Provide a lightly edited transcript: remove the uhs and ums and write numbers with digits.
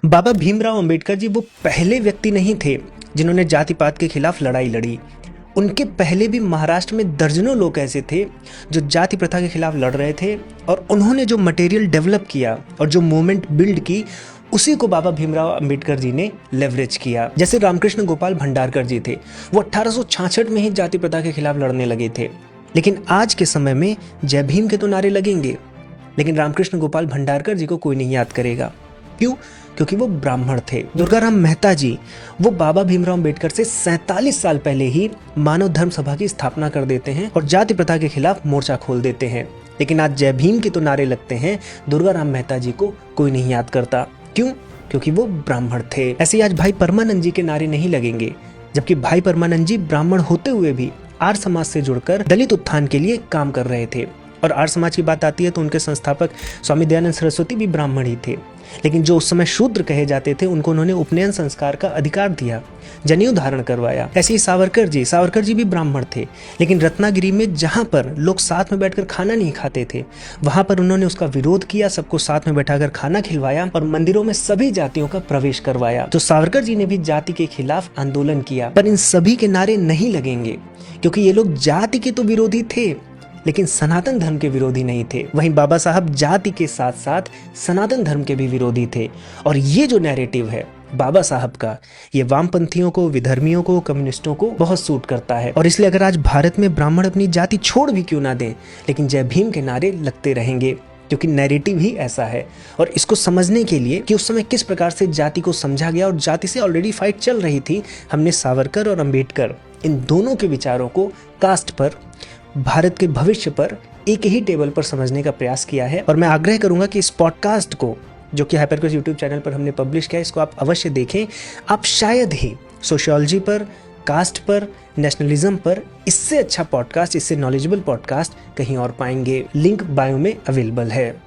बाबा भीमराव अंबेडकर जी वो पहले व्यक्ति नहीं थे जिन्होंने जाति पात के खिलाफ लड़ाई लड़ी। उनके पहले भी महाराष्ट्र में दर्जनों लोग ऐसे थे जो जाति प्रथा के खिलाफ लड़ रहे थे, और उन्होंने जो मटेरियल डेवलप किया और जो मूवमेंट बिल्ड की, उसी को बाबा भीमराव अंबेडकर जी ने लेवरेज किया। जैसे रामकृष्ण गोपाल भंडारकर जी थे, वो 1866 में ही जाति प्रथा के खिलाफ लड़ने लगे थे। लेकिन आज के समय में जय भीम के तो नारे लगेंगे, लेकिन रामकृष्ण गोपाल भंडारकर जी को कोई नहीं याद करेगा। क्यों? क्योंकि वो ब्राह्मण थे। दुर्गाराम मेहता जी वो बाबा भीमराव अंबेडकर से 47 साल पहले ही मानव धर्म सभा की स्थापना कर देते हैं और जाति प्रथा के खिलाफ मोर्चा खोल देते हैं। लेकिन आज जय भीम के तो नारे लगते हैं, दुर्गाराम मेहता जी को कोई नहीं याद करता। क्यों? क्योंकि वो ब्राह्मण थे। ऐसे आज भाई परमानंद जी के नारे नहीं लगेंगे, जबकि भाई परमानंद जी ब्राह्मण होते हुए भी आर्य समाज से जुड़कर दलित उत्थान के लिए काम कर रहे थे। और आर्य समाज की बात आती है तो उनके संस्थापक स्वामी दयानंद सरस्वती भी ब्राह्मण ही थे। लेकिन जो उस समय शूद्र कहे जाते थे, उनको उन्होंने उपनयन संस्कार का अधिकार दिया, जनेऊ धारण करवाया। ऐसे ही सावरकर जी भी ब्राह्मण थे, लेकिन रत्नागिरी में जहां पर लोग साथ में बैठकर खाना नहीं खाते थे, वहां पर उन्होंने उसका विरोध किया, सबको साथ में बैठाकर खाना खिलवाया और मंदिरों में सभी जातियों का प्रवेश करवाया। तो सावरकर जी ने भी जाति के खिलाफ आंदोलन किया। पर इन सभी के नारे नहीं लगेंगे, क्योंकि ये लोग जाति के तो विरोधी थे, लेकिन सनातन धर्म के विरोधी नहीं थे। वहीं बाबा साहब जाति के साथ साथ सनातन धर्म के भी विरोधी थे। और ये जो नैरेटिव है बाबा साहब का, ये वामपंथियों को, विधर्मियों को, कम्युनिस्टों को बहुत सूट करता है। और इसलिए अगर आज भारत में ब्राह्मण अपनी जाति छोड़ भी क्यों ना दें, लेकिन जय भीम के नारे लगते रहेंगे, क्योंकि नैरेटिव ही ऐसा है। और इसको समझने के लिए कि उस समय किस प्रकार से जाति को समझा गया और जाति से ऑलरेडी फाइट चल रही थी, हमने सावरकर और अंबेडकर इन दोनों के विचारों को कास्ट पर, भारत के भविष्य पर एक ही टेबल पर समझने का प्रयास किया है। और मैं आग्रह करूंगा कि इस पॉडकास्ट को, जो कि हाइपरक्वेस्ट यूट्यूब चैनल पर हमने पब्लिश किया है, इसको आप अवश्य देखें। आप शायद ही सोशियोलॉजी पर, कास्ट पर, नेशनलिज्म पर इससे अच्छा पॉडकास्ट, इससे नॉलेजेबल पॉडकास्ट कहीं और पाएंगे। लिंक बायो में अवेलेबल है।